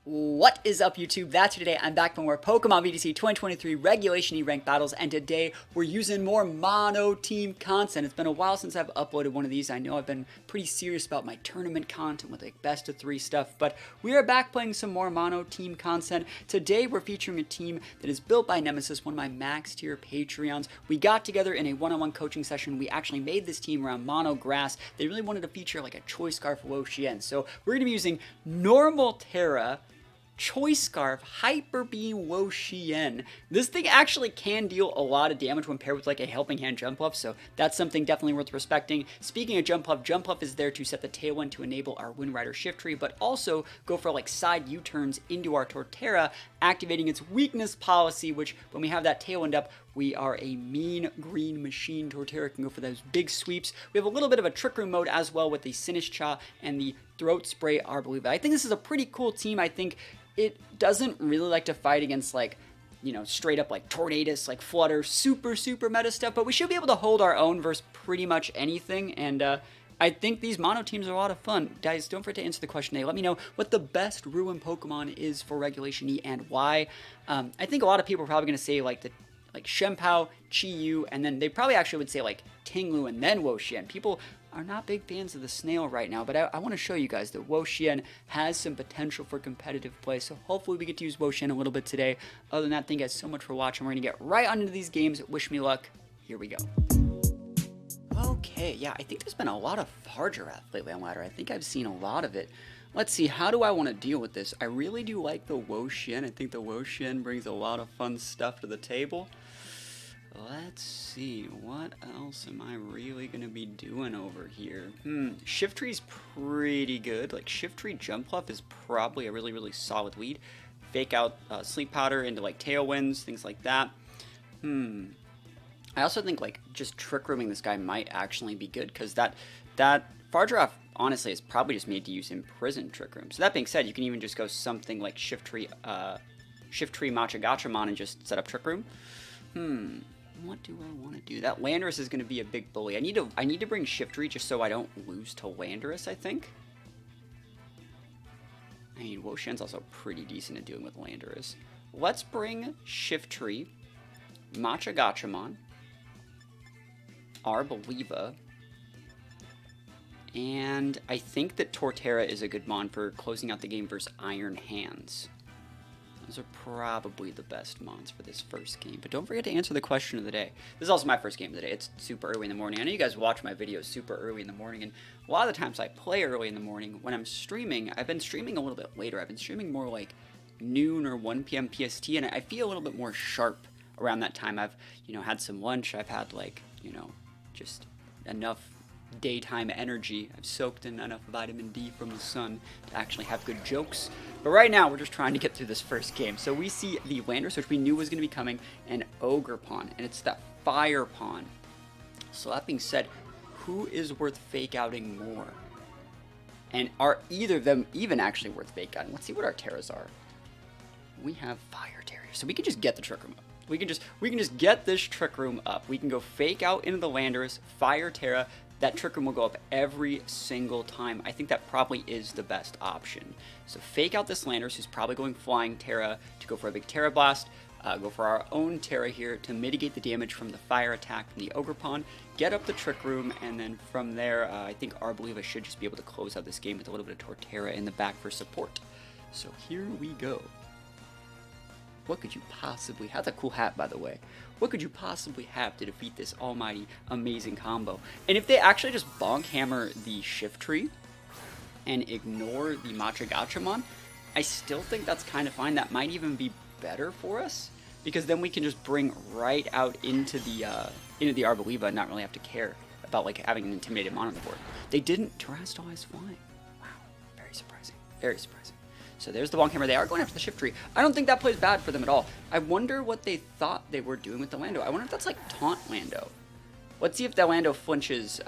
What is up, YouTube? That's today. I'm back for more Pokemon VGC 2023 Regulation E ranked battles, and today we're using more mono team content. It's been a while since I've uploaded one of these. I know I've been pretty serious about my tournament content with like best of 3 stuff, but we are back playing some more mono team content. Today we're featuring a team that is built by Nemesis, one of my max tier Patreons. We got together in a one-on-one coaching session. We actually made this team around mono grass. They really wanted to feature like a Choice Scarf Wo-Chien. So we're going to be using normal Terra, Choice Scarf, Hyper Beam, Wo-Chien. This thing actually can deal a lot of damage when paired with like a Helping Hand Jump Up, so that's something definitely worth respecting. Speaking of Jump Up is there to set the Tailwind to enable our Wind Rider Shift Tree, but also go for like side U-turns into our Torterra, activating its weakness policy, which when we have that Tailwind up, we are a mean green machine. Torterra can go for those big sweeps. We have a little bit of a Trick Room mode as well with the Sinistcha and the Throat Spray Arboliva. I think this is a pretty cool team. I think it doesn't really like to fight against like, you know, straight up like Tornadus, like Flutter, super meta stuff, but we should be able to hold our own versus pretty much anything, and I think these mono teams are a lot of fun. Guys, don't forget to answer the question today. Let me know what the best Ruin Pokemon is for Regulation E and why. I think a lot of people are probably going to say like Shempao, Chi-Yu, and then they probably actually would say like Tinglu and then Wo-Chien. People are not big fans of the snail right now, but I want to show you guys that Wo-Chien has some potential for competitive play, so hopefully we get to use Wo-Chien a little bit today. Other than that, thank you guys so much for watching. We're going to get right on into these games. Wish me luck. Here we go. Okay, yeah, I think there's been a lot of Fargirath lately on ladder. I think I've seen a lot of it. Let's see, how do I want to deal with this? I really do like the Wo-Chien. I think the Wo-Chien brings a lot of fun stuff to the table. Let's see, what else am I really going to be doing over here? Shift Tree's pretty good. Like, Shift Tree Jump Bluff is probably a really solid lead. Fake out Sleep Powder into, like, Tailwinds, things like that. I also think, like, just Trick Rooming this guy might actually be good, because that Fargirath, honestly, is probably just made to use Imprisoned Trick Room. So that being said, you can even just go something like Shift Tree Machagachamon and just set up Trick Room. What do I want to do? That Landorus is going to be a big bully. I need to bring Shift Tree just so I don't lose to Landorus, I think. I mean, Wo-Chien's also pretty decent at dealing with Landorus. Let's bring Shift Tree, Machagachamon, Arboliva, and I think that Torterra is a good mon for closing out the game versus Iron Hands. Those are probably the best mons for this first game. But don't forget to answer the question of the day. This is also my first game of the day. It's super early in the morning. I know you guys watch my videos super early in the morning, and a lot of the times I play early in the morning. When I'm streaming, I've been streaming a little bit later. I've been streaming more like noon or 1 p.m. PST, and I feel a little bit more sharp around that time. I've, you know, had some lunch. I've had like, you know, just enough daytime energy. I've soaked in enough vitamin D from the sun to actually have good jokes. But right now, we're just trying to get through this first game. So we see the Landorus, which we knew was going to be coming, and Ogerpon, and it's that Fire Pawn. So that being said, who is worth fake outing more? And are either of them even actually worth fake outing? Let's see what our Terras are. We have Fire Terra, so we can just get the Trick Room up. We can just get this Trick Room up. We can go fake out into the Landorus, Fire Terra. That Trick Room will go up every single time. I think that probably is the best option. So fake out this Landorus, who's probably going Flying Terra to go for a big Terra Blast. Go for our own Terra here to mitigate the damage from the fire attack from the Ogerpon. Get up the Trick Room, and then from there, I think Arboliva should just be able to close out this game with a little bit of Torterra in the back for support. So here we go. What could you possibly have? That's a cool hat, by the way. What could you possibly have to defeat this almighty, amazing combo? And if they actually just bonk hammer the Shift Tree and ignore the Machagachamon, I still think that's kind of fine. That might even be better for us, because then we can just bring right out into the Arboliva and not really have to care about like having an intimidated mon on the board. They didn't terrestrialize flying. Wow, very surprising. Very surprising. So there's the bonk hammer. They are going after the Shift Tree. I don't think that plays bad for them at all. I wonder what they thought they were doing with the Lando. I wonder if that's like Taunt Lando. Let's see if that Lando flinches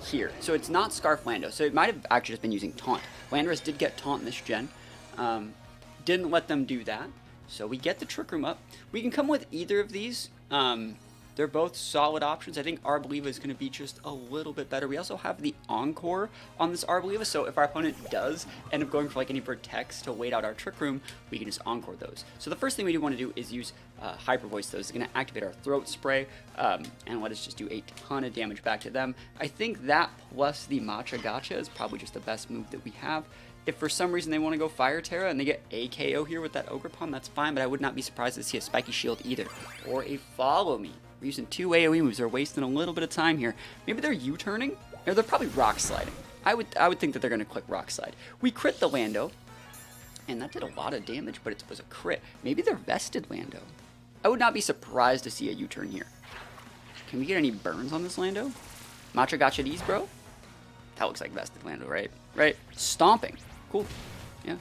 here. So it's not Scarf Lando. So it might have actually just been using Taunt. Landorus did get Taunt in this gen. Didn't let them do that. So we get the Trick Room up. We can come with either of these. They're both solid options. I think Arboliva is going to be just a little bit better. We also have the Encore on this Arboliva, so if our opponent does end up going for like any Protects to wait out our Trick Room, we can just Encore those. So the first thing we do want to do is use Hyper Voice those. It's going to activate our Throat Spray and let us just do a ton of damage back to them. I think that plus the Matcha Gotcha is probably just the best move that we have. If for some reason they want to go Fire Terra and they get a KO here with that Ogerpon, that's fine, but I would not be surprised to see a Spiky Shield either. Or a Follow Me. We're using 2 AoE moves. They're wasting a little bit of time here. Maybe they're U-turning? Or they're probably Rock Sliding. I would think that they're going to click Rock Slide. We crit the Lando, and that did a lot of damage, but it was a crit. Maybe they're Vested Lando. I would not be surprised to see a U-turn here. Can we get any burns on this Lando? Matcha Gotcha these, bro? That looks like Vested Lando, right? Right? Stomping. Cool. Yeah.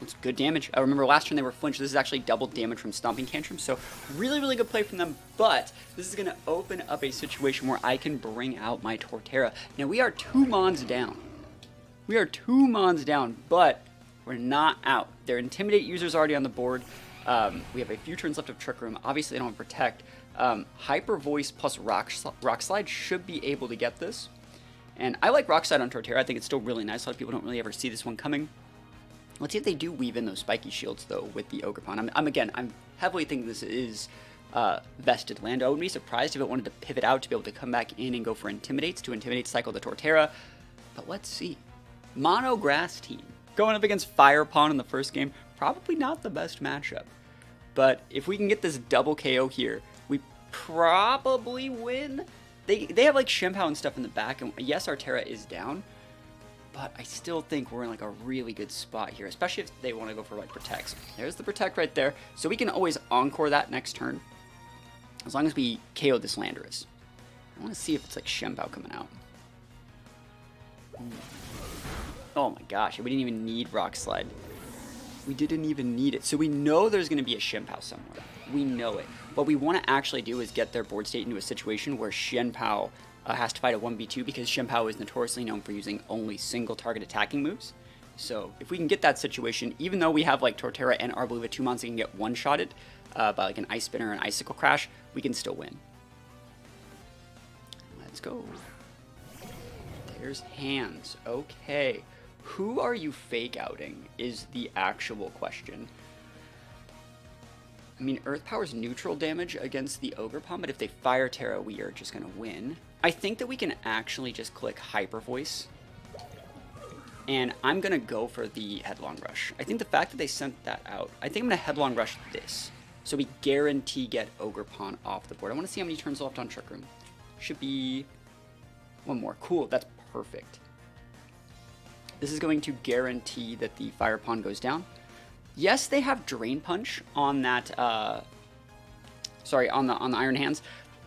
It's good damage. I remember last turn they were flinched. This is actually double damage from Stomping Tantrum, so really, really good play from them, but this is going to open up a situation where I can bring out my Torterra. Now, we are 2 Mons down. We are 2 Mons down, but we're not out. Their Intimidate user's already on the board. We have a few turns left of Trick Room. Obviously, they don't have Protect. Hyper Voice plus Rock Slide should be able to get this. And I like Rock Slide on Torterra. I think it's still really nice. A lot of people don't really ever see this one coming. Let's see if they do weave in those Spiky Shields, though, with the Ogerpon. I'm heavily thinking this is Vested Lando. I wouldn't be surprised if it wanted to pivot out to be able to come back in and go for Intimidates to Intimidate cycle the Torterra. But let's see. Mono Grass team. Going up against Firepon in the first game, probably not the best matchup. But if we can get this double KO here, we probably win. They have like Shempao and stuff in the back, and yes, our Terra is down, but I still think we're in like a really good spot here, especially if they want to go for like Protects. There's the Protect right there, so we can always Encore that next turn, as long as we KO this Landorus. I want to see if it's like Shempao coming out. Oh my gosh, we didn't even need Rock Slide. We didn't even need it. So we know there's going to be a Shempao somewhere. We know it. What we want to actually do is get their board state into a situation where Shempao has to fight a 1v2 because Shempao is notoriously known for using only single target attacking moves. So if we can get that situation, even though we have like Torterra and Arboliva 2 Mons that can get one-shotted by like an Ice Spinner or an Icicle Crash, we can still win. Let's go. There's hands. Okay. Who are you fake outing is the actual question. I mean, Earth Power's neutral damage against the Ogerpon, but if they Fire Terra, we are just going to win. I think that we can actually just click Hyper Voice. And I'm going to go for the Headlong Rush. I think the fact that they sent that out, I think I'm going to Headlong Rush this. So we guarantee get Ogerpon off the board. I want to see how many turns left on Trick Room. Should be one more. Cool, that's perfect. This is going to guarantee that the Firepon goes down. Yes, they have Drain Punch on that, on the Iron Hands,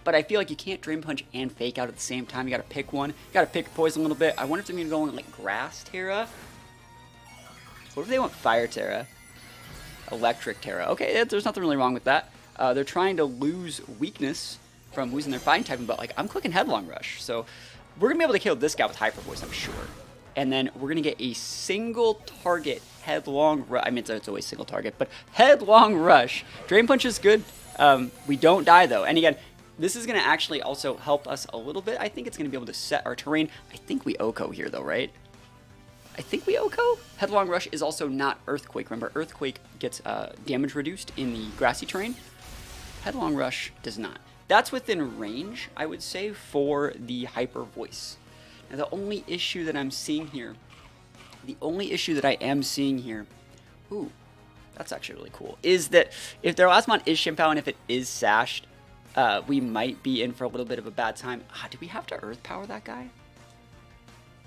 but I feel like you can't Drain Punch and Fake Out at the same time. You gotta pick one. You gotta pick your poison a little bit. I wonder if they're gonna go in like Grass Terra. What if they want Fire Terra? Electric Terra. Okay, there's nothing really wrong with that. They're trying to lose weakness from losing their fighting typing, but like I'm clicking Headlong Rush, so we're gonna be able to kill this guy with Hyper Voice, I'm sure. And then we're gonna get a single target Headlong Rush. I mean, it's always single target, but Headlong Rush. Drain Punch is good. We don't die though. And again, this is gonna actually also help us a little bit. I think it's gonna be able to set our terrain. I think we Oko here though, right? I think we Oko. Headlong Rush is also not Earthquake. Remember, Earthquake gets damage reduced in the grassy terrain. Headlong Rush does not. That's within range, I would say, for the Hyper Voice. Now, the only issue that I'm seeing here, ooh, that's actually really cool, is that if their last mon is Shempao and if it is Sashed, we might be in for a little bit of a bad time. Do we have to Earth Power that guy?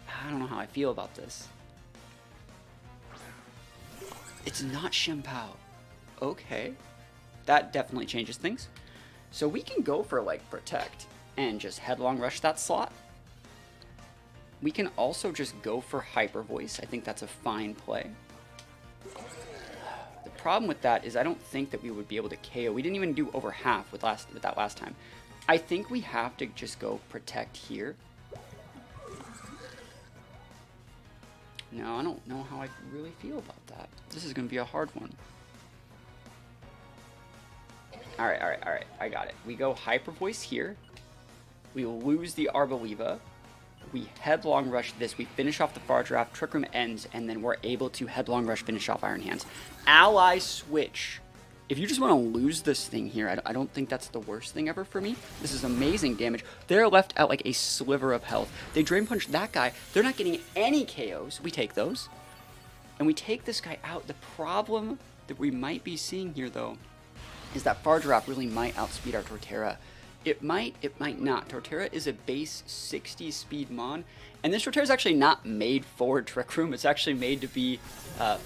I don't know how I feel about this. It's not Shempao. Okay. That definitely changes things. So we can go for, like, Protect and just Headlong Rush that slot. We can also just go for Hyper Voice. I think that's a fine play. The problem with that is I don't think that we would be able to KO. We didn't even do over half with that last time. I think we have to just go Protect here. No, I don't know how I really feel about that. This is going to be a hard one. Alright, alright, alright. I got it. We go Hyper Voice here. We lose the Arboliva. We Headlong Rush this. We finish off the Far Draft. Trick Room ends, and then we're able to Headlong Rush, finish off Iron Hands. Ally Switch. If you just want to lose this thing here, I don't think that's the worst thing ever for me. This is amazing damage. They're left at like a sliver of health. They Drain Punch that guy. They're not getting any KOs. We take those. And we take this guy out. The problem that we might be seeing here, though, is that Far Drop really might outspeed our Torterra. It might not. Torterra is a base 60 speed mon, and this Torterra is actually not made for Trick Room. It's actually made to be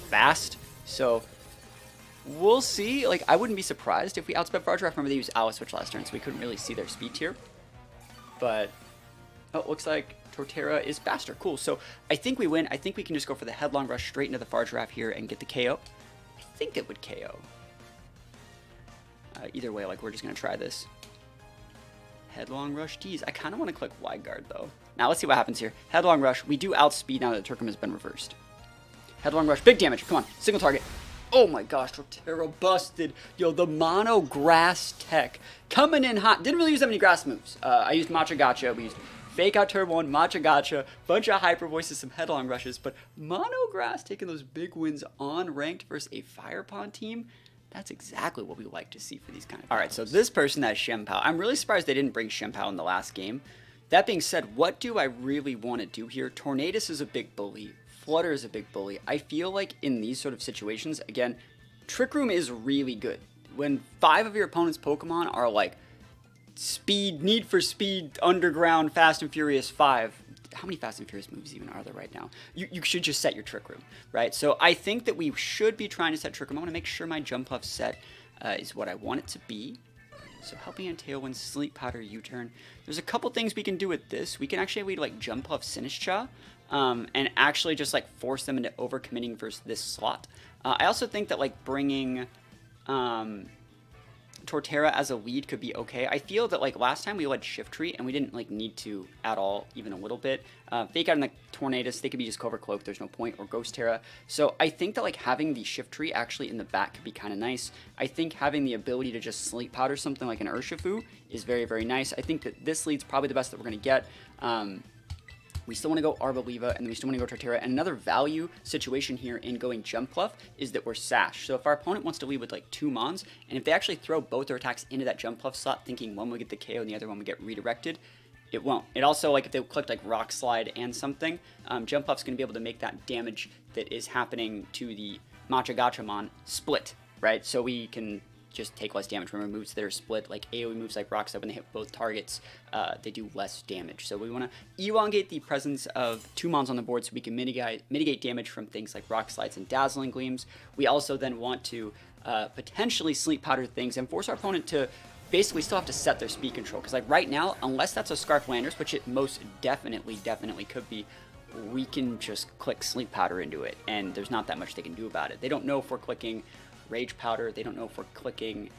fast, so we'll see. Like, I wouldn't be surprised if we outsped Far Drop. Remember, they used Ally Switch last turn, so we couldn't really see their speed tier. But, oh, it looks like Torterra is faster. Cool, so I think we win. I think we can just go for the Headlong Rush straight into the Far Draft here and get the KO. I think it would KO. Either way, like, we're just going to try this. Headlong Rush D's. I kind of want to click Wide Guard, though. Now, let's see what happens here. Headlong Rush. We do outspeed now that Trick Room has been reversed. Headlong Rush. Big damage. Come on. Single target. Oh my gosh. Torterra busted. Yo, the mono grass tech. Coming in hot. Didn't really use that many grass moves. I used Matcha Gotcha. We used Fake Out Turbo 1, Matcha Gotcha, bunch of Hyper Voices, some Headlong Rushes. But mono grass taking those big wins on ranked versus a Firepon team. That's exactly what we like to see for these kind of games. All right, so this person has Shempao. I'm really surprised they didn't bring Shempao in the last game. That being said, what do I really want to do here? Tornadus is a big bully. Flutter is a big bully. I feel like in these sort of situations, again, Trick Room is really good. When 5 of your opponent's Pokemon are like Speed, Need for Speed, Underground, Fast and Furious 5, how many Fast and Furious movies even are there right now? You should just set your Trick Room, right? So I think that we should be trying to set Trick Room. I want to make sure my Jump Puff set is what I want it to be. So Helping Hand, Tailwind, Sleep Powder, U-Turn. There's a couple things we can do with this. We can actually like Jump Puff Sinistcha and actually just like force them into overcommitting versus this slot. I also think that like bringing Torterra as a lead could be okay. I feel that like last time we led Shiftry and we didn't like need to at all, even a little bit. Fake Out in the Tornadus, they could be just Cover Cloak, there's no point, or Ghost Terra. So I think that like having the Shiftry actually in the back could be kind of nice. I think having the ability to just Sleep Powder something like an Urshifu is very, very nice. I think that this lead's probably the best that we're going to get. We still want to go Arboliva, and then we still want to go Torterra. And another value situation here in going Jump Pluff is that we're Sash. So if our opponent wants to lead with like 2 Mons, and if they actually throw both their attacks into that Jump Pluff slot, thinking one will get the KO and the other one will get redirected, it won't. It also, like if they clicked like Rock Slide and something, Jump Pluff's going to be able to make that damage that is happening to the Matcha Gachamon split, right? So we can just take less damage. Remember, moves that are split, like AoE moves like Rock Slide, when they hit both targets, they do less damage. So we want to elongate the presence of 2 Mons on the board so we can mitigate damage from things like Rock Slides and Dazzling Gleams. We also then want to potentially Sleep Powder things and force our opponent to basically still have to set their speed control. Because like right now, unless that's a Scarf Landers, which it most definitely could be, we can just click Sleep Powder into it, and there's not that much they can do about it. They don't know if we're clicking Rage Powder, they don't know if we're clicking,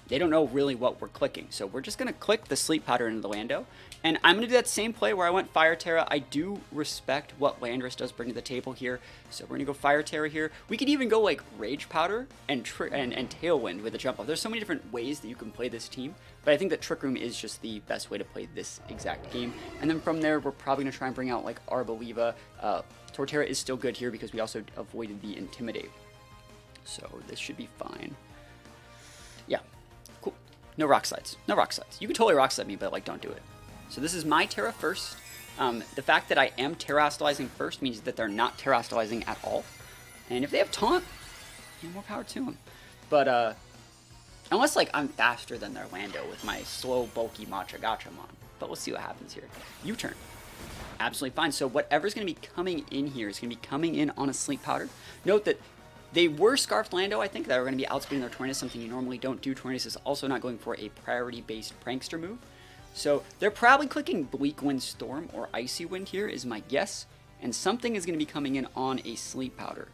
they don't know really what we're clicking. So we're just going to click the Sleep Powder into the Lando. And I'm going to do that same play where I went Fire Terra. I do respect what Landorus does bring to the table here. So we're going to go Fire Terra here. We could even go like Rage Powder and Tailwind with a Jump Off. There's so many different ways that you can play this team. But I think that Trick Room is just the best way to play this exact game. And then from there, we're probably going to try and bring out like Arboliva. Torterra is still good here because we also avoided the Intimidate. So this should be fine. Yeah, cool. No Rock Slides. No Rock Slides. You can totally Rock Slide me, but like don't do it. So this is my Terra first. The fact that I am Terra Hostilizing first means that they're not Terra Hostilizing at all. And if they have Taunt, more power to them. But unless like I'm faster than their Lando with my slow, bulky Matcha Gachamon. But we'll see what happens here. U-turn. Absolutely fine. So whatever's going to be coming in here is going to be coming in on a Sleep Powder. Note that they were Scarfed Lando, I think, that were going to be outspeeding their Tornadus, something you normally don't do. Tornadus is also not going for a priority-based Prankster move. So they're probably clicking Bleak Wind Storm or Icy Wind here is my guess. And something is going to be coming in on a Sleep Powder.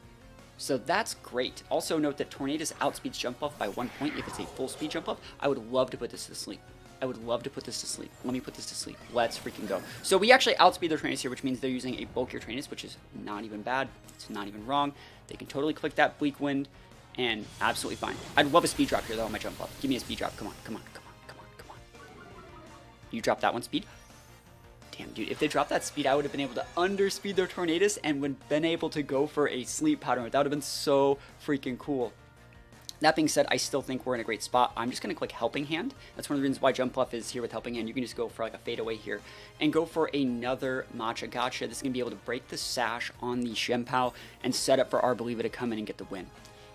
So that's great. Also note that Tornadus outspeeds Jump Off by 1 point if it's a full speed Jump Off. I would love to put this to sleep. I would love to put this to sleep. Let me put this to sleep. Let's freaking go. So we actually outspeed their Tornadus here, which means they're using a bulkier Tornadus, which is not even bad. It's not even wrong. They can totally click that Bleak Wind. and absolutely fine. I'd love a speed drop here, though, on my jump up. Give me a speed drop. Come on, come on, come on, come on, come on. You drop that one speed? Damn, dude, if they dropped that speed, I would have been able to underspeed their Tornadus and would have been able to go for a sleep pattern. That would have been so freaking cool. That being said, I still think we're in a great spot. I'm just going to click Helping Hand. That's one of the reasons why Jump Bluff is here with Helping Hand. You can just go for like a fadeaway here and go for another Matcha Gotcha. This is going to be able to break the sash on the Shenpao and set up for Arboliva to come in and get the win.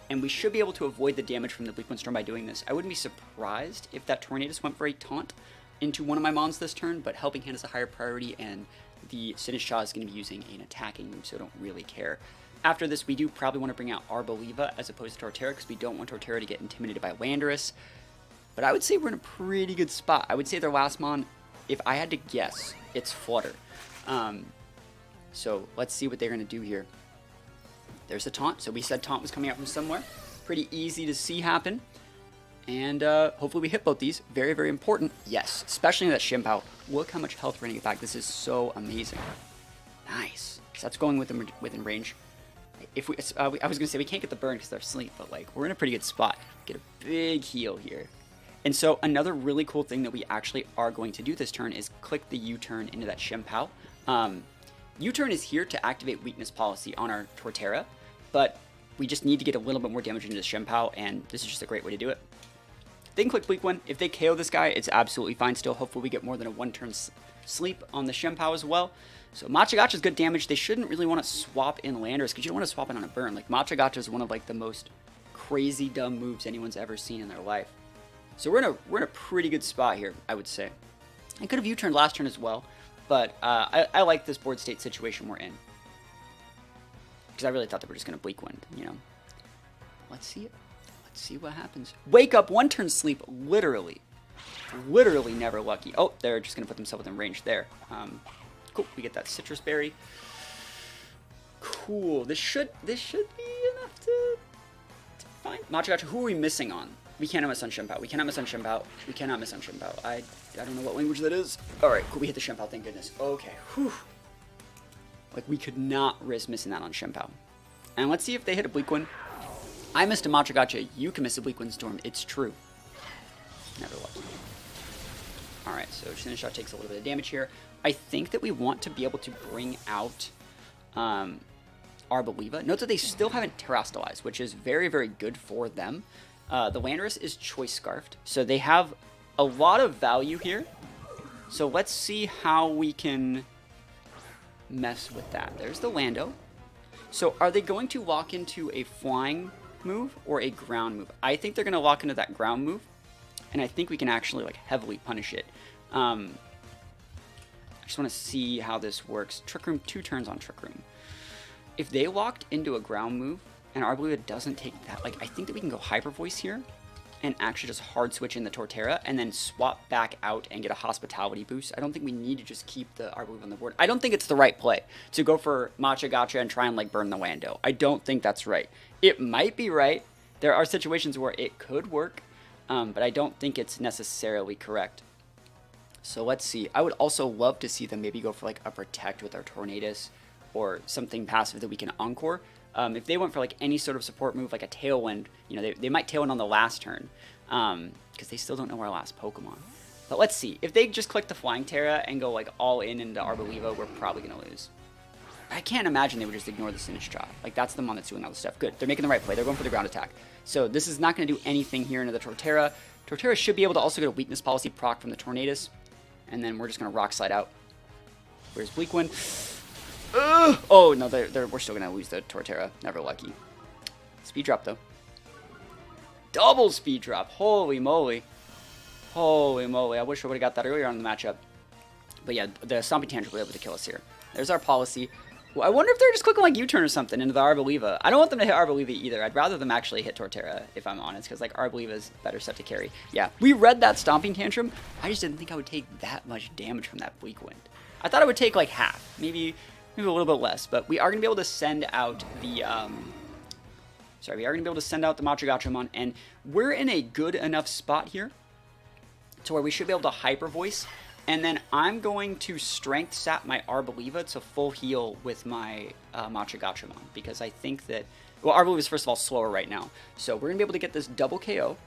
And we should be able to avoid the damage from the Bleak Wind Storm by doing this. I wouldn't be surprised if that Tornadus went for a taunt into one of my mons this turn, but Helping Hand is a higher priority, and the Sinistcha is going to be using an attacking move, so I don't really care. After this, we do probably want to bring out Arboliva as opposed to Torterra, because we don't want Torterra to get intimidated by Landorus. But I would say we're in a pretty good spot. I would say their last mon, if I had to guess, it's Flutter. So let's see what they're going to do here. There's a taunt. So we said taunt was coming out from somewhere. Pretty easy to see happen. And hopefully we hit both these. Very, very important. Yes, especially in that Shenpao. Look how much health we're going to get back. This is so amazing. Nice. So that's going within range. If we, I was going to say we can't get the burn because they're asleep, but like we're in a pretty good spot. Get a big heal here. And so another really cool thing that we actually are going to do this turn is click the U-turn into that Shenpao. U-turn is here to activate weakness policy on our Torterra, but we just need to get a little bit more damage into the Shenpao, and this is just a great way to do it. They can click Bleak Wind. If they KO this guy, it's absolutely fine still. Hopefully we get more than a one-turn sleep on the Shenpao as well. So Matcha Gotcha is good damage. They shouldn't really want to swap in Landorus because you don't want to swap it on a burn. Like Matcha Gotcha is one of like the most crazy dumb moves anyone's ever seen in their life. So we're in a pretty good spot here, I would say. I could have U-turned last turn as well, but I like this board state situation we're in. Because I really thought they were just going to Bleak Wind, you know. Let's see it. Let's see what happens. Wake up, one turn sleep, literally. Literally never lucky. Oh, they're just going to put themselves within range there. Cool, we get that Citrus Berry. Cool, this should be enough to find. Matcha Gotcha, who are we missing on? We cannot miss on Shenpao. We cannot miss on Shenpao. We cannot miss on Shenpao. I don't know what language that is. Alright, cool, we hit the Shenpao, thank goodness. Okay, whew. Like, we could not risk missing that on Shenpao. And let's see if they hit a Bleak Wind. I missed a Matcha Gotcha. You can miss a Bleak Wind Storm. It's true. Never lucky. Alright, so Sinistcha takes a little bit of damage here. I think that we want to be able to bring out Arboliva. Note that they still haven't Terastallized, which is very, very good for them. The Landorus is Choice Scarfed, so they have a lot of value here. So let's see how we can mess with that. There's the Lando. So are they going to lock into a flying move or a ground move? I think they're going to lock into that ground move, and I think we can actually like heavily punish it. I just want to see how this works. Trick Room, 2 turns on Trick Room. If they locked into a ground move and Arboliva doesn't take that, like I think that we can go Hyper Voice here and actually just hard switch in the Torterra and then swap back out and get a Hospitality boost. I don't think we need to just keep the Arboliva on the board. I don't think it's the right play to go for Matcha Gotcha and try and like burn the Lando. I don't think that's right. It might be right. There are situations where it could work, but I don't think it's necessarily correct. So let's see. I would also love to see them maybe go for like a Protect with our Tornadus or something passive that we can Encore. If they went for like any sort of support move, like a Tailwind, you know, they might Tailwind on the last turn because they still don't know our last Pokemon. But let's see. If they just click the Flying Terra and go like all in into Arboliva, we're probably going to lose. I can't imagine they would just ignore the Sinistcha. Like, that's the one that's doing all this stuff. Good. They're making the right play. They're going for the ground attack. So this is not going to do anything here into the Torterra. Torterra should be able to also get a Weakness Policy proc from the Tornadus. And then we're just going to Rock Slide out. Where's Bleak Wind? Oh, no, we're still going to lose the Torterra. Never lucky. Speed drop, though. Double speed drop. Holy moly. Holy moly. I wish I would have got that earlier on in the matchup. But yeah, the Stomping Tantrum will be able to kill us here. There's our policy. Well, I wonder if they're just clicking like U-turn or something into the Arboliva. I don't want them to hit Arboliva either. I'd rather them actually hit Torterra, if I'm honest, because like Arboliva is better set to carry. Yeah, we read that Stomping Tantrum. I just didn't think I would take that much damage from that Bleak Wind. I thought I would take like half, maybe a little bit less. But we are going to be able to send out the we are going to be able to send out the Matcha Gotchamon, and we're in a good enough spot here to where we should be able to Hyper Voice. And then I'm going to Strength Sap my Arboliva to full heal with my Matcha Gotchamon, because I think that Well, Arboliva is first of all slower right now, so we're gonna be able to get this double KO.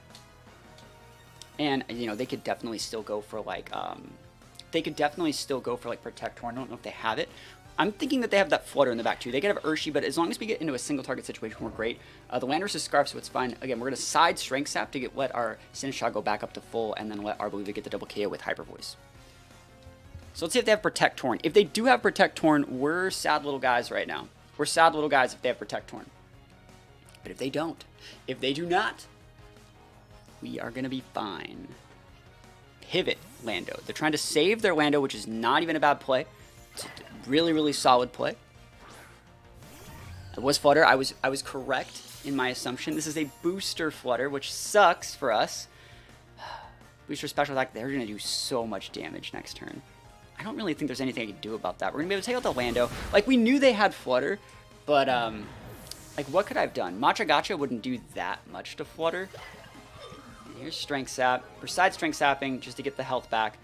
And you know, they could definitely still go for like Protect Horn. I don't know if they have it. I'm thinking that they have that Flutter in the back too. They could have Urshi, but as long as we get into a single target situation, we're great. The Landorus is Scarf, so it's fine. Again, we're gonna side Strength Sap to let our Sinistcha go back up to full, and then let Arboliva get the double KO with Hyper Voice. So let's see if they have Protect Horn. If they do have Protect Horn, we're sad little guys right now. We're sad little guys if they have Protect Horn. But if they don't, if they do not, we are going to be fine. Pivot Lando. They're trying to save their Lando, which is not even a bad play. It's a really, really solid play. It was Flutter. I was correct in my assumption. This is a booster Flutter, which sucks for us. Booster special attack. They're going to do so much damage next turn. I don't really think there's anything I can do about that. We're going to be able to take out the Lando. Like, we knew they had Flutter, but, like, what could I have done? Matcha Gotcha wouldn't do that much to Flutter. Here's Strength Sap. Besides Strength Sapping, just to get the health back.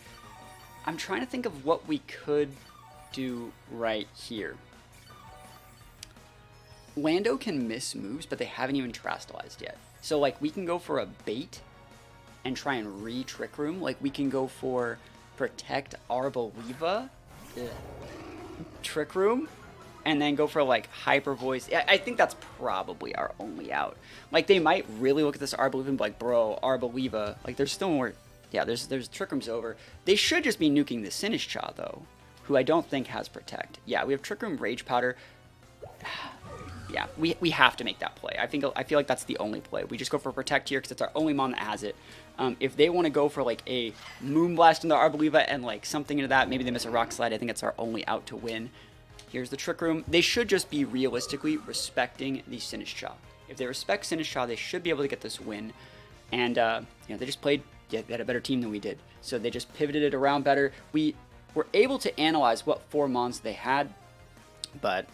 I'm trying to think of what we could do right here. Lando can miss moves, but they haven't even Terastallized yet. So, like, we can go for a bait and try and re-Trick Room. Like, we can go for Protect Arboliva, Trick Room, and then go for, like, Hyper Voice. I think that's probably our only out. Like, they might really look at this Arboliva and be like, bro, Arboliva. Like, there's still more. Yeah, there's Trick Room's over. They should just be nuking the Sinistcha, though, who I don't think has Protect. Yeah, we have Trick Room, Rage Powder. Yeah, we have to make that play. I feel like that's the only play. We just go for Protect here because it's our only mon that has it. If they want to go for, like, a Moonblast into Arboliva and, like, something into that, maybe they miss a Rock Slide. I think it's our only out to win. Here's the Trick Room. They should just be realistically respecting the Sinistcha. If they respect Sinistcha, they should be able to get this win. And, you know, they just played, yeah, they had a better team than we did. So they just pivoted it around better. We were able to analyze what 4 mons they had, but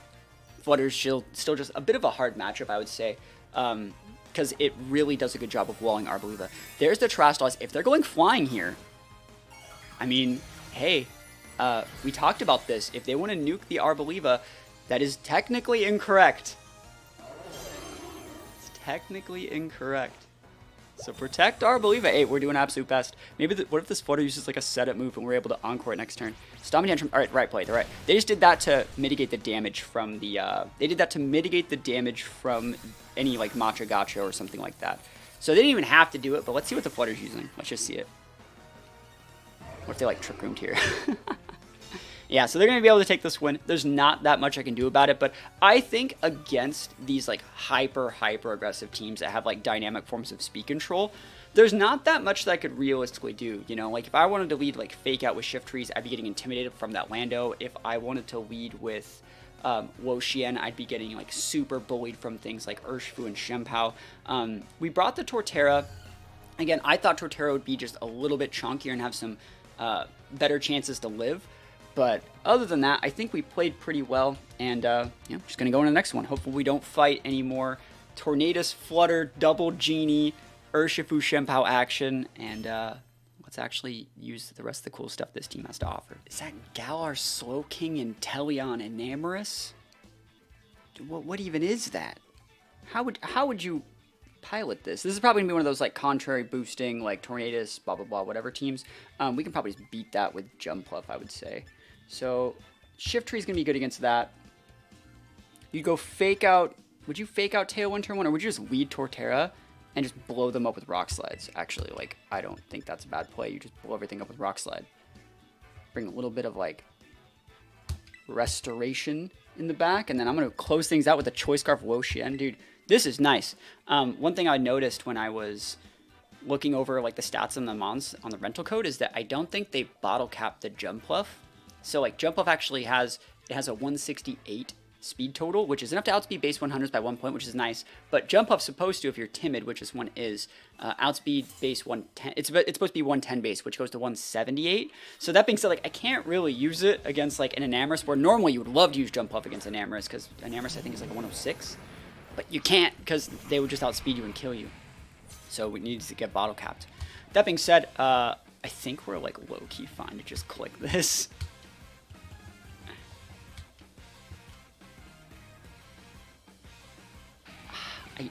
Flutter's still just a bit of a hard matchup, I would say, because it really does a good job of walling Arboliva. There's the Terastallize. If they're going flying here, I mean, hey, we talked about this. If they want to nuke the Arboliva, that is technically incorrect. It's technically incorrect. So protect Arboliva. Hey, we're doing absolute best. Maybe what if this Flutter uses like a setup move and we're able to encore it next turn? Stomping Tantrum. All right, right play. They're right. They just did that to mitigate the damage from the. They did that to mitigate the damage from any like Matcha Gotcha or something like that. So they didn't even have to do it. But let's see what the Flutter's using. Let's just see it. What if they like Trick Roomed here? Yeah, so they're going to be able to take this win. There's not that much I can do about it, but I think against these like hyper aggressive teams that have like dynamic forms of speed control, there's not that much that I could realistically do. You know, like if I wanted to lead like Fake Out with Shift Trees, I'd be getting intimidated from that Lando. If I wanted to lead with Wo-Chien, I'd be getting like super bullied from things like Urshifu and Shempao. We brought the Torterra. Again, I thought Torterra would be just a little bit chunkier and have some better chances to live. But other than that, I think we played pretty well, and just going to go on to the next one. Hopefully we don't fight any more Tornadus, Flutter, Double Genie, Urshifu, Shempao action, and let's actually use the rest of the cool stuff this team has to offer. Is that Galar, Slowking, and Teleon Enamorus? What even is that? How would you pilot this? This is probably going to be one of those like contrary boosting, like Tornadus, blah, blah, blah, whatever teams. We can probably just beat that with Jumpluff, I would say. So Shift Tree is going to be good against that. You go Fake Out. Would you Fake Out Tailwind turn 1, or would you just lead Torterra and just blow them up with Rock Slides? Actually, like, I don't think that's a bad play. You just blow everything up with Rock Slide. Bring a little bit of, like, restoration in the back, and then I'm going to close things out with a Choice Scarf Wo-Chien. Dude, this is nice. One thing I noticed when I was looking over, like, the stats on the mons on the rental code is that I don't think they bottle capped the Jumpluff. So, like, Jumpluff actually has a 168 speed total, which is enough to outspeed base 100s by 1 point, which is nice. But Jumpluff's supposed to, if you're timid, which this one is, outspeed base 110. It's supposed to be 110 base, which goes to 178. So that being said, like, I can't really use it against, like, an Enamorus, where normally you would love to use Jumpluff against Enamorus, because Enamorus, I think, is like a 106. But you can't, because they would just outspeed you and kill you. So we need to get bottle capped. That being said, I think we're, like, low-key fine to just click this.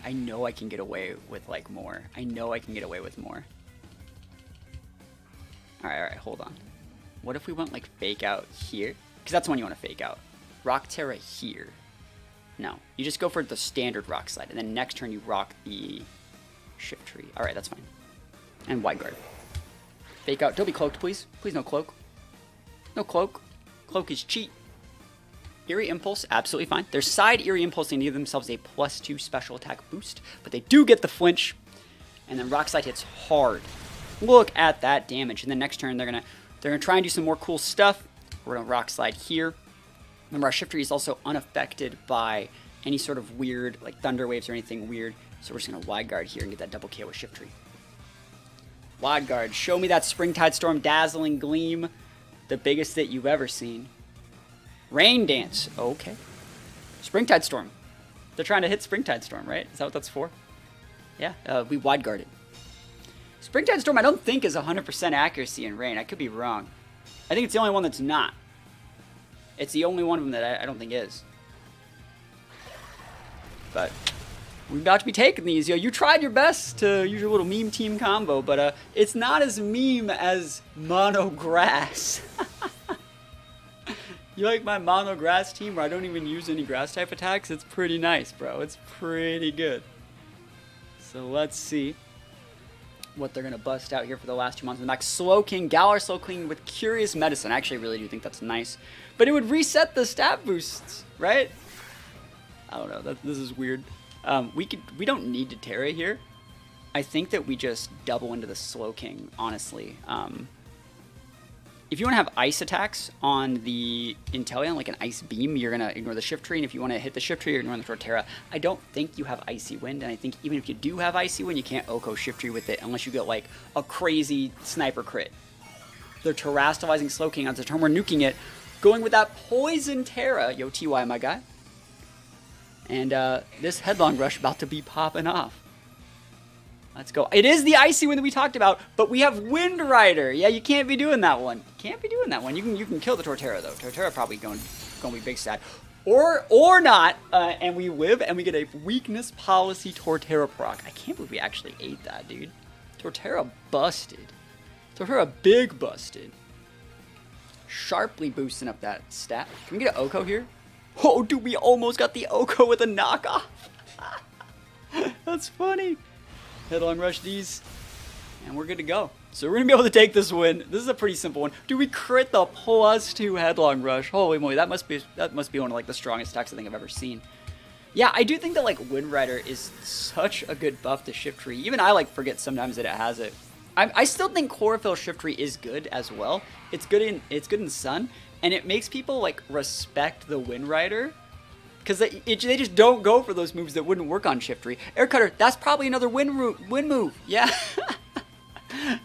I know I can get away with, like, more. I know I can get away with more. Alright, hold on. What if we went, like, fake out here? Because that's the one you want to fake out. Rock Terra here. No. You just go for the standard Rock Slide, and then next turn you rock the Shift Tree. Alright, that's fine. And Wide Guard. Fake out. Don't be cloaked, please. Please no cloak. No cloak. Cloak is cheat. Eerie Impulse, absolutely fine. Their side Eerie Impulse, they give themselves a +2 special attack boost, but they do get the flinch. And then Rock Slide hits hard. Look at that damage. And then next turn, they're gonna try and do some more cool stuff. We're gonna Rock Slide here. Remember, our Shift Tree is also unaffected by any sort of weird, like Thunder Waves or anything weird. So we're just gonna Wide Guard here and get that double KO with Shift Tree. Wide Guard, show me that Springtide Storm, Dazzling Gleam, the biggest that you've ever seen. Rain Dance, okay. Springtide Storm. They're trying to hit Springtide Storm, right? Is that what that's for? Yeah, we Wide Guarded. Springtide Storm I don't think is 100% accuracy in Rain. I could be wrong. I think it's the only one that's not. It's the only one of them that I don't think is. But we're about to be taking these. Yo, you tried your best to use your little meme team combo, but it's not as meme as Mono Grass. You like my Mono Grass team where I don't even use any grass type attacks? It's pretty nice, bro. It's pretty good. So let's see what they're going to bust out here for the last 2 months. Back Slowking, Galar Slowking with Curious Medicine. I actually really do think that's nice. But it would reset the stat boosts, right? I don't know. This is weird. We don't need to Terra here. I think that we just double into the Slowking, honestly. If you want to have ice attacks on the Inteleon, like an Ice Beam, you're going to ignore the Shift Tree. And if you want to hit the Shift Tree, you're ignoring the Torterra. I don't think you have Icy Wind. And I think even if you do have Icy Wind, you can't Oko Shift Tree with it unless you get like a crazy sniper crit. They're terastallizing Slowking on the turn. We're nuking it. Going with that Poison Terra. Yo, TY, my guy. And this Headlong Rush about to be popping off. Let's go. It is the Icy Wind that we talked about, but we have Wind Rider. Yeah, you can't be doing that one. Can't be doing that one. You can kill the Torterra though. Torterra probably going to be big sad, or not. And we live and we get a Weakness Policy Torterra proc. I can't believe we actually ate that, dude. Torterra busted. Torterra big busted. Sharply boosting up that stat. Can we get an Oko here? Oh, dude, we almost got the Oko with a knockoff. That's funny. Headlong Rush these, and we're good to go. So we're going to be able to take this win. This is a pretty simple one. Do we crit the +2 Headlong Rush? Holy moly, that must be one of like the strongest attacks I think I've ever seen. Yeah, I do think that like Wind Rider is such a good buff to Shift Tree. Even I like forget sometimes that it has it. I still think Chlorophyll Shift Tree is good as well. It's good in Sun, and it makes people like respect the Wind Rider. Because they just don't go for those moves that wouldn't work on Shift Tree. Air Cutter, that's probably another wind move. Yeah.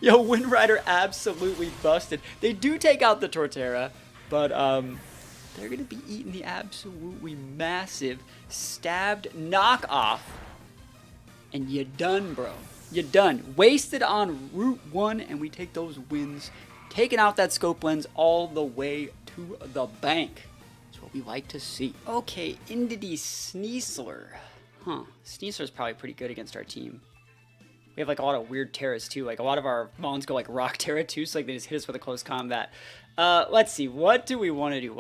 Yo, Wind Rider absolutely busted. They do take out the Torterra, but they're going to be eating the absolutely massive stabbed knockoff. And you're done, bro. You're done. Wasted on Route 1, and we take those wins. Taking out that Scope Lens all the way to the bank. What we like to see. Okay, Indity Sneasler. Huh. Sneasler's probably pretty good against our team. We have like a lot of weird Terras too. Like a lot of our Mons go like Rock Terra too, so like they just hit us with a close combat. Let's see. What do we want to do?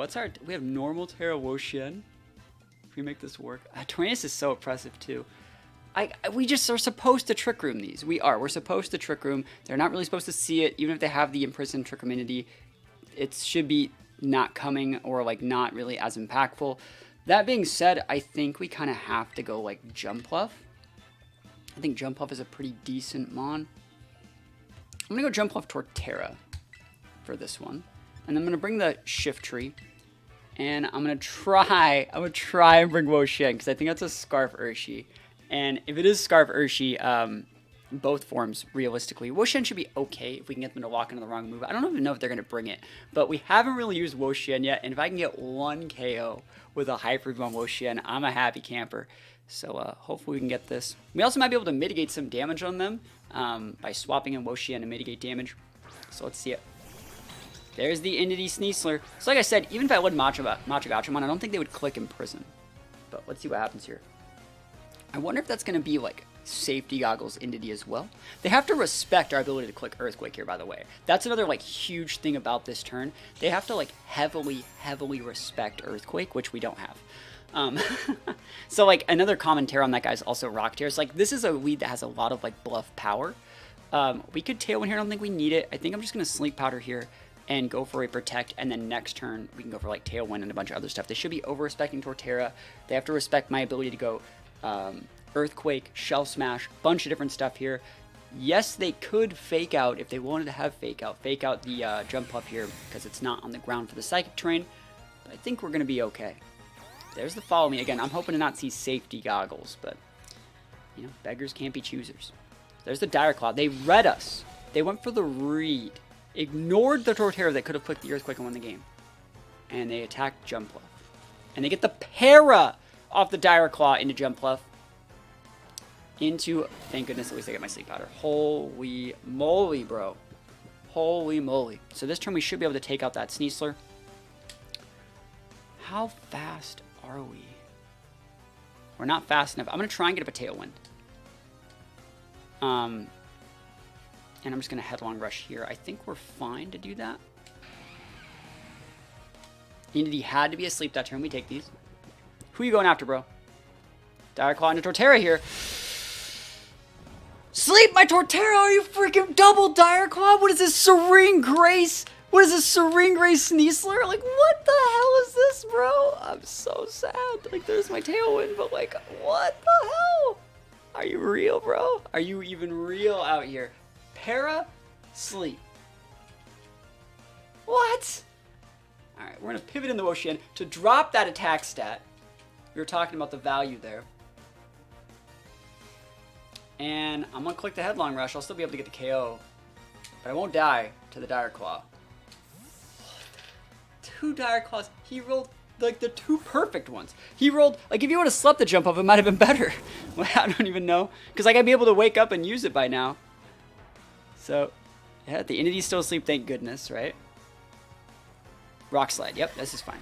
We have normal Terra Woshin. If we make this work. Tyrannus is so oppressive too. We just are supposed to Trick Room these. We're supposed to Trick Room. They're not really supposed to see it. Even if they have the Imprisoned Trick Roomidity, it should be not coming or like not really as impactful. That being said, I think we kind of have to go like Jumpluff. I think Jumpluff is a pretty decent mon. I'm gonna go Jumpluff Torterra for this one, and I'm gonna bring the Shift Tree, and I'm gonna try and bring Woshin because I think that's a Scarf Urshi, and if it is Scarf Urshi, both forms, realistically. Woshin should be okay if we can get them to lock into the wrong move. I don't even know if they're going to bring it, but we haven't really used Woshin yet, and if I can get one KO with a Hyper Beam on Woshin, I'm a happy camper. So hopefully we can get this. We also might be able to mitigate some damage on them by swapping in Woshin to mitigate damage. So let's see it. There's the Indity Sneasler. So like I said, even if I would Macho Gachamon, I don't think they would click Imprison. But let's see what happens here. I wonder if that's going to be like safety goggles Entity as well. They have to respect our ability to click Earthquake here, by the way. That's another like huge thing about this turn. They have to like heavily respect Earthquake, which we don't have. So like another commentary on that guy is also Rock Tears. Like this is a lead that has a lot of like bluff power. We could Tailwind here. I don't think we need it. I think I'm just going to Sleep Powder here and go for a Protect, and then next turn we can go for like Tailwind and a bunch of other stuff. They should be over-respecting Torterra. They have to respect my ability to go Earthquake, Shell Smash, bunch of different stuff here. Yes, they could Fake Out if they wanted to have Fake Out the Jump Up here because it's not on the ground for the Psychic Terrain, but I think we're going to be okay. There's the Follow Me. Again, I'm hoping to not see Safety Goggles, but, you know, beggars can't be choosers. There's the Dire Claw. They read us. They went for the read. Ignored the Torterra that could have clicked the Earthquake and won the game. And they attacked Jumpluff. And they get the Para off the Dire Claw into Jumpluff. Into, thank goodness, at least I get my Sleep Powder. Holy moly, bro. Holy moly. So this turn we should be able to take out that Sneasler. How fast are we? We're not fast enough. I'm going to try and get up a Tailwind. And I'm just going to Headlong Rush here. I think we're fine to do that. Entity had to be asleep that turn. We take these. Who are you going after, bro? Dire Claw into Torterra here. Sleep my Torterra! Are you freaking double Dire Claw? What is this, Serene Grace? What is this, Serene Grace Sneasler? Like, what the hell is this, bro? I'm so sad. Like, there's my Tailwind, but like, what the hell? Are you real, bro? Are you even real out here? Para, Sleep. What? Alright, we're going to pivot in the Wo-Chien to drop that attack stat. We were talking about the value there. And I'm going to click the Headlong Rush. I'll still be able to get the KO. But I won't die to the Dire Claw. Two Dire Claws. He rolled like the two perfect ones. He rolled, like if you would have slept the jump up, it might have been better. I don't even know. Because like I'd be able to wake up and use it by now. So, yeah, the Entity's still asleep, thank goodness, right? Rock Slide, yep, this is fine.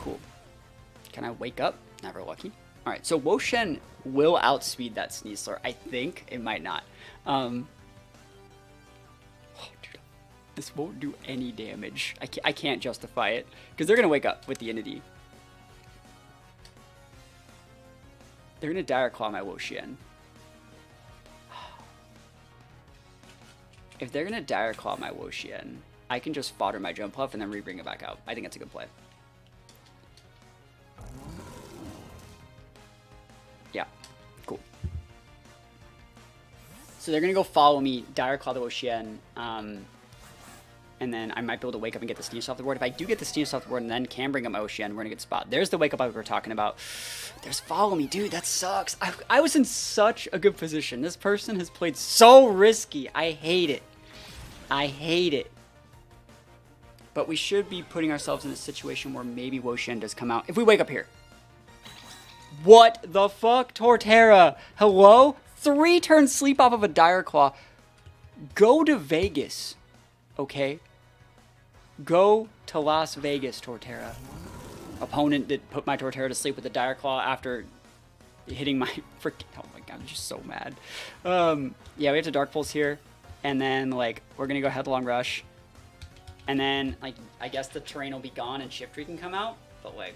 Cool. Can I wake up? Never lucky. Alright, so Wo-Chien will outspeed that Sneasler. I think it might not. Oh, dude, this won't do any damage. I can't justify it. Because they're going to wake up with the Entity. They're going to Dire Claw my Wo-Chien. If they're going to Dire Claw my Wo-Chien, I can just fodder my Jumpluff and then re-bring it back out. I think that's a good play. Yeah, cool. So they're going to go Follow Me, Dire Claw the Wo-Chien, and then I might be able to wake up and get the Sneeze off the board. If I do get the Sneeze off the board and then can bring up my Wo-Chien, we're in a good spot. There's the Wake Up I were talking about. There's Follow Me. Dude, that sucks. I was in such a good position. This person has played so risky. I hate it. I hate it. But we should be putting ourselves in a situation where maybe Wo-Chien does come out. If we wake up here. What the fuck, Torterra? Hello? 3 turns sleep off of a Dire Claw. Go to Vegas. Okay? Go to Las Vegas, Torterra. Opponent did put my Torterra to sleep with a Dire Claw after hitting my freaking... Oh my god, I'm just so mad. Yeah, we have to Dark Pulse here. And then, like, we're going to go Headlong Rush. And then, like, I guess the terrain will be gone and Shiftry can come out. But, like,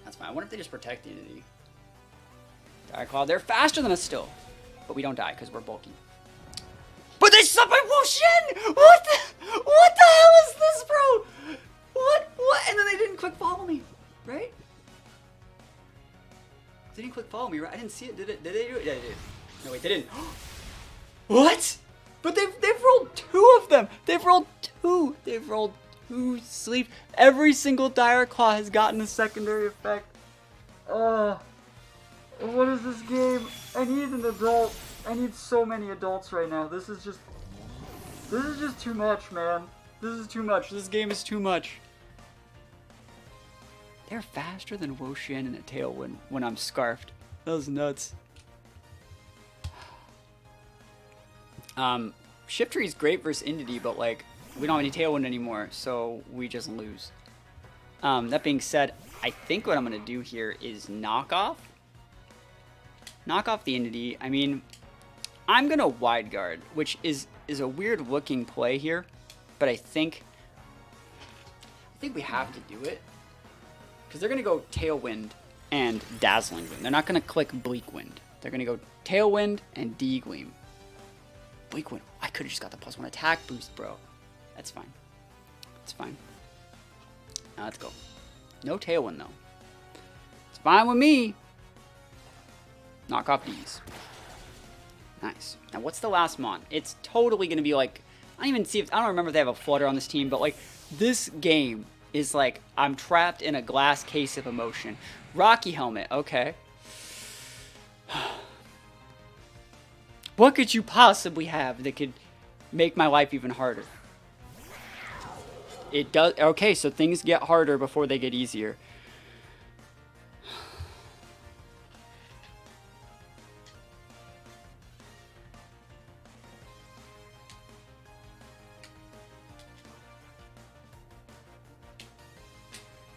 that's fine. I wonder if they just protect the Entity. Dire Claw, they're faster than us still. But we don't die because we're bulky. But they suck my Wo-Chien! What the hell is this, bro? What? And then they didn't click Follow Me, right? They didn't click Follow Me, right? I didn't see it. Did they do it? Yeah, they did. No, wait, they didn't. What? But they've rolled 2 of them. They've rolled 2. They've rolled 2 sleep. Every single Dire Claw has gotten a secondary effect. What is this game? I need an adult. I need so many adults right now. This is just too much, man. This is too much. This game is too much. They're faster than Wo-Chien and a Tailwind when I'm scarfed. That was nuts. Shiftry is great versus Entity, but like we don't have any Tailwind anymore, so we just lose. That being said, I think what I'm gonna do here is knock off Knock off the Entity. I mean, I'm going to Wide Guard, which is a weird looking play here, but I think we have to do it. Because they're going to go Tailwind and Dazzling Gleam. They're not going to click Bleak Wind. They're going to go Tailwind and D-Gleam. Bleak Wind. I could have just got the +1 attack boost, bro. That's fine. It's fine. Now let's go. No Tailwind, though. It's fine with me. Knock off D's. Nice. Now, what's the last mon? It's totally going to be like... I don't remember if they have a Flutter on this team, but like, this game is like, I'm trapped in a glass case of emotion. Rocky Helmet. Okay. What could you possibly have that could make my life even harder? It does. Okay, so things get harder before they get easier.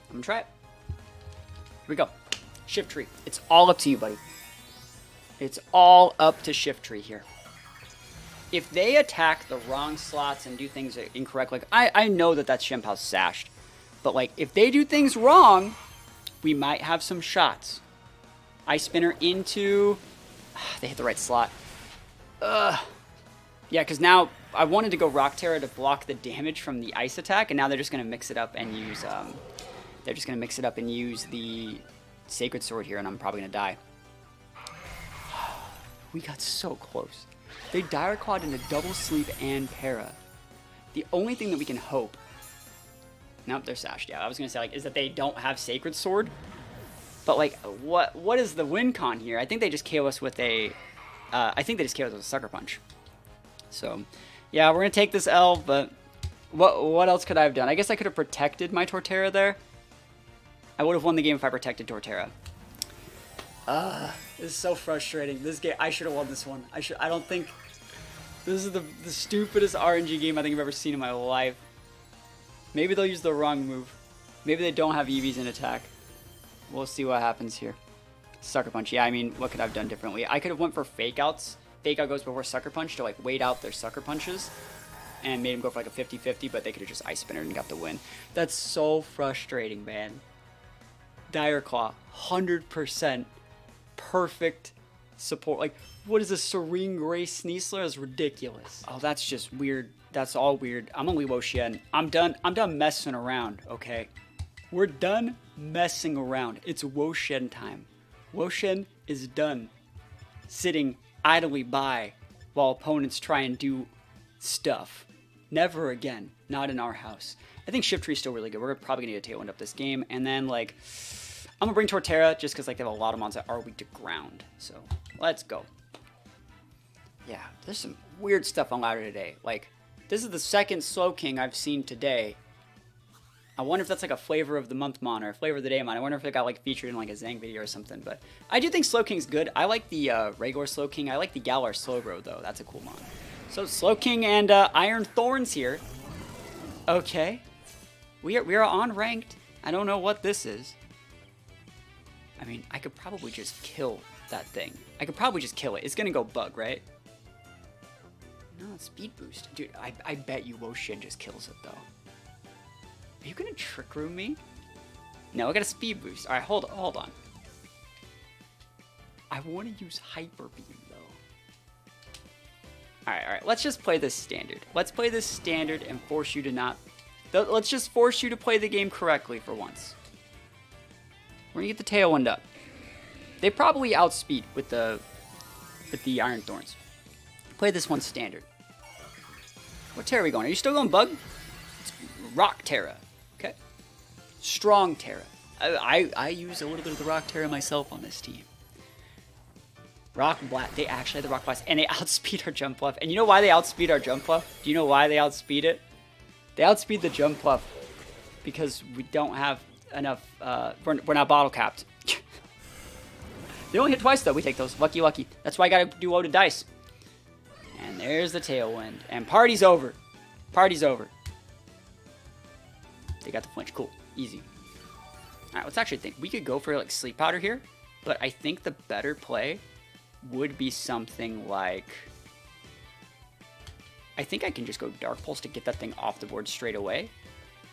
I'm gonna try it. Here we go. Shift Tree. It's all up to you, buddy. It's all up to Shift Tree here. If they attack the wrong slots and do things incorrect, like, I know that that's Shenpao's sashed. But, like, if they do things wrong, we might have some shots. Ice Spinner into... They hit the right slot. Yeah, because now I wanted to go Rock Terra to block the damage from the ice attack, and now they're just going to mix it up and use... the Sacred Sword here, and I'm probably going to die. We got so close. They Dire Clawed into Double Sleep and Para. The only thing that we can hope... Nope, they're sashed. Yeah, I was going to say, like, is that they don't have Sacred Sword. But, like, what is the win con here? I think they just KO us with a... Sucker Punch. So, yeah, we're going to take this L, but what else could I have done? I guess I could have protected my Torterra there. I would have won the game if I protected Torterra. This is so frustrating. This game, I should have won this one. I don't think... This is the stupidest RNG game I think I've ever seen in my life. Maybe they'll use the wrong move. Maybe they don't have EVs in attack. We'll see what happens here. Sucker Punch. Yeah, I mean, what could I have done differently? I could have went for Fake Outs. Fake Out goes before Sucker Punch to, like, wait out their Sucker Punches. And made him go for, like, a 50-50, but they could have just Ice Spinner and got the win. That's so frustrating, man. Dire Claw. 100% perfect support. Like, what is a Serene Grace Sneasler? That's ridiculous. Oh, that's just weird. That's all weird. I'm only Wo-Shen. I'm done messing around, okay? We're done messing around. It's Wo-Shen time. Wo-Shen is done sitting idly by while opponents try and do stuff. Never again. Not in our house. I think Shift Tree's still really good. We're probably going to get a Tailwind up this game. And then, like, I'm going to bring Torterra just because, like, they have a lot of mons that are weak to ground. So, let's go. Yeah, there's some weird stuff on ladder today. Like, this is the second Slow King I've seen today. I wonder if that's like a flavor of the month mon or a flavor of the day mon. I wonder if it got like featured in like a Zang video or something. But I do think Slow King's good. I like the Rhaegar Slow King. I like the Galar Slowbro though. That's a cool mon. So Slow King and Iron Thorns here. Okay, we are on ranked. I don't know what this is. I mean, I could probably just kill that thing. I could probably just kill it. It's gonna go bug, right? No, it's speed boost. Dude, I bet you Wo-Shen just kills it, though. Are you gonna Trick Room me? No, I got a speed boost. Alright, hold on. I want to use Hyper Beam, though. Alright, let's just play this standard. Let's play this standard and force you to not... Let's just force you to play the game correctly for once. We're gonna get the Tailwind up. They probably outspeed with the Iron Thorns. Play this one standard. What Terra are we going? Are you still going Bug? It's Rock Terra. Okay. Strong Terra. I use a little bit of the Rock Terra myself on this team. Rock Blast. They actually had the Rock Blast, and they outspeed our Jump Bluff. And you know why they outspeed our Jump Bluff? Do you know why they outspeed it? They outspeed the Jump Bluff because we don't have enough. We're not bottle capped. They only hit twice, though. We take those. Lucky, lucky. That's why I gotta do loaded dice. And there's the Tailwind. And party's over. Party's over. They got the flinch. Cool. Easy. Alright, let's actually think. We could go for, like, Sleep Powder here. But I think the better play would be something like... I think I can just go Dark Pulse to get that thing off the board straight away.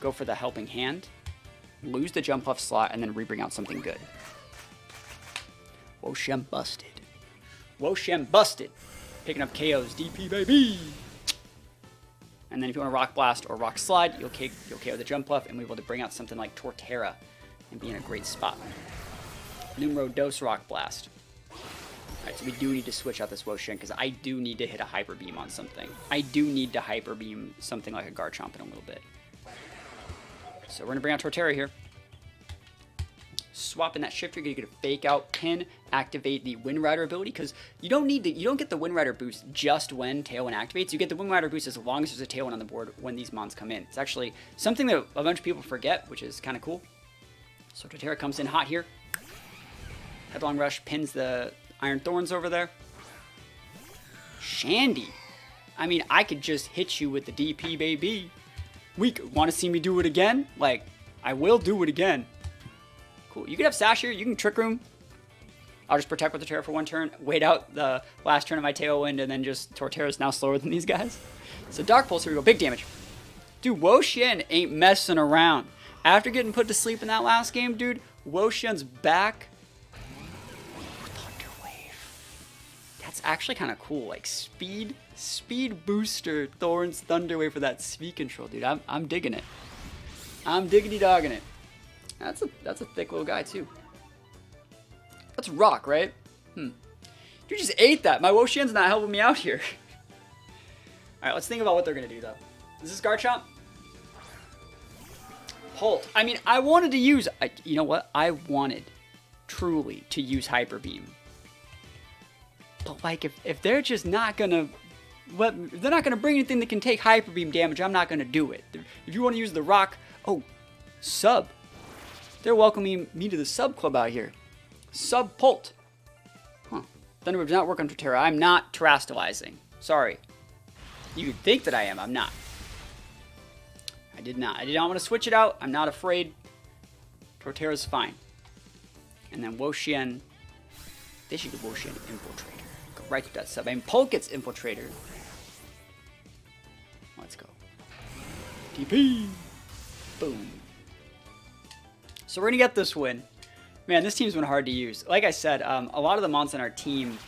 Go for the Helping Hand. Lose the Jump Off slot, and then rebring out something good. Woshen busted. Woshen busted. Picking up KOs. DP, baby! And then if you want to Rock Blast or Rock Slide, you'll KO the Jump Off, and we'll be able to bring out something like Torterra and be in a great spot. Numero Dos Rock Blast. Alright, so we do need to switch out this Woshen, because I do need to hit a Hyper Beam on something. I do need to Hyper Beam something like a Garchomp in a little bit. So we're going to bring out Torterra here. Swap in that Shifter, you're going to get a Fake Out, Pin, activate the Wind Rider ability, because you don't get the Wind Rider boost just when Tailwind activates. You get the Wind Rider boost as long as there's a Tailwind on the board when these mons come in. It's actually something that a bunch of people forget, which is kind of cool. So Torterra comes in hot here. Headlong Rush pins the Iron Thorns over there. Shandy. I mean, I could just hit you with the DP, baby. Want to see me do it again? Like, I will do it again. Cool. You can have Sash here. You can Trick Room. I'll just protect with the Torterra for one turn. Wait out the last turn of my Tailwind, and then just Torterra's now slower than these guys. So Dark Pulse, here we go. Big damage. Dude, Woshen ain't messing around. After getting put to sleep in that last game, dude, Woshen's back. Thunder Wave. That's actually kind of cool. Like, speed booster, Thorns, Thunder Wave for that speed control, dude. I'm digging it. I'm diggity-dogging it. That's a thick little guy, too. That's Rock, right? You just ate that. My Woshen's not helping me out here. Alright, let's think about what they're going to do, though. Is this Garchomp? Holt. I mean, I wanted to use... you know what? I wanted, truly, to use Hyper Beam. But, like, if they're just not going to... if they're not going to bring anything that can take Hyper Beam damage, I'm not going to do it. If you want to use the Rock... Oh, Sub. They're welcoming me to the Sub Club out here. Sub Pult. Huh. Thunder does not work on Torterra. I'm not terastallizing. Sorry. You could think that I am. I'm not. I did not want to switch it out. I'm not afraid. Torterra's fine. And then Woshen. They should get Woshen Infiltrator. Go right to that sub. I mean, Pult gets Infiltrator. Let's go. TP. Boom. So we're going to get this win. Man, this team's been hard to use. Like I said, a lot of the mons on our team,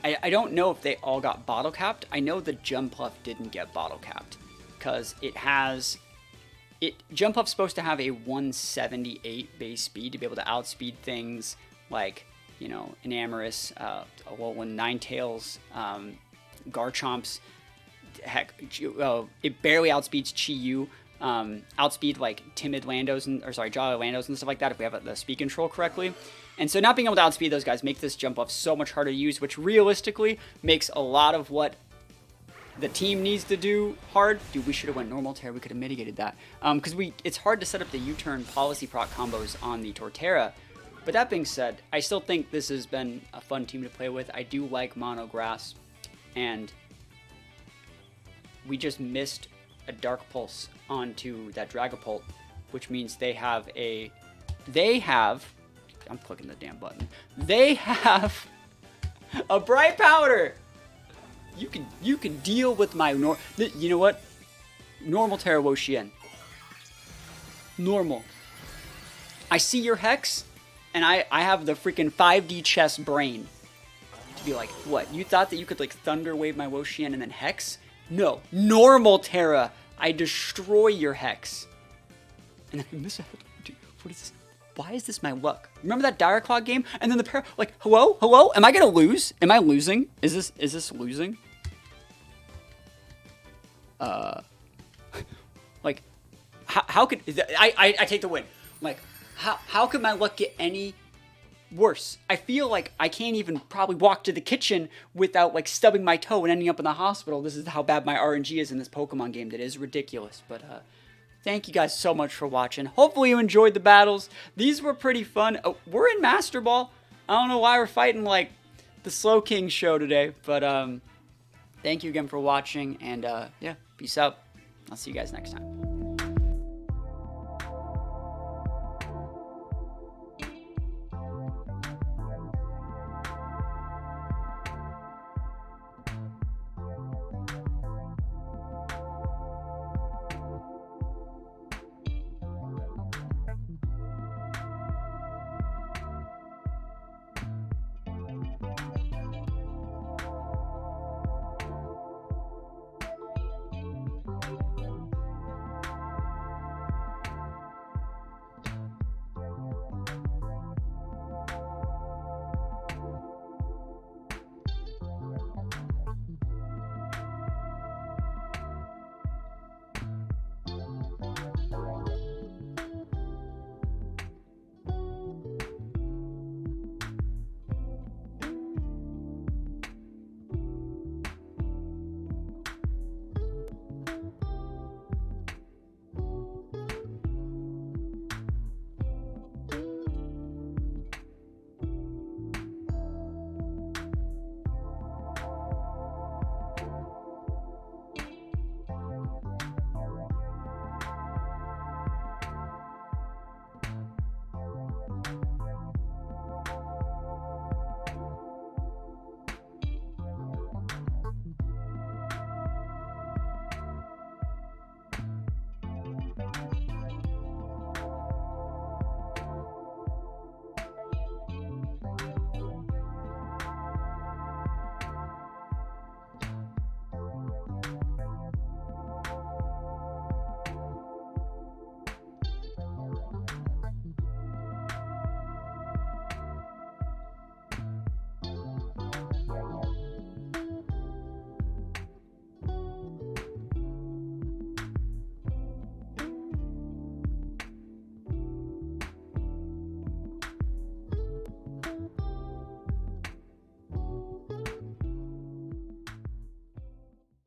I don't know if they all got bottle capped. I know the Jumpluff didn't get bottle capped because it has... Jumpluff's supposed to have a 178 base speed to be able to outspeed things like, you know, Enamorus, Alolan Ninetales, Garchomps. Heck, it barely outspeeds Chi-Yu. Outspeed like timid Landos Jolly Landos and stuff like that if we have the speed control correctly. And so not being able to outspeed those guys make this jump off so much harder to use, which realistically makes a lot of what the team needs to do hard. Dude, we should have went normal Terra. We could have mitigated that. Because it's hard to set up the U-turn policy proc combos on the Torterra. But that being said, I still think this has been a fun team to play with. I do like Mono Grass. And we just missed a Dark Pulse onto that Dragapult, which means they have I'm clicking the damn button. They have a Bright Powder. You can deal with my you know what? Normal Terra Woshen. Normal. I see your Hex, and I have the freaking 5D chess brain to be like, what? You thought that you could like Thunder Wave my Woshen and then Hex? No. Normal Terra. I destroy your Hex. And then I miss it. Dude, what is this? Why is this my luck? Remember that Dire Claw game? And then the pair, like, hello? Hello? Am I gonna lose? Am I losing? Is this losing? Like, how could, I take the win. Like, how could my luck get any worse? I feel like I can't even probably walk to the kitchen without like stubbing my toe and ending up in the hospital. This is how bad my RNG is in this Pokemon game. That is ridiculous. But thank you guys so much for watching. Hopefully you enjoyed the battles. These were pretty fun. Oh, we're in Master Ball. I don't know why we're fighting like the Slow King show today. But thank you again for watching. And yeah, peace out. I'll see you guys next time.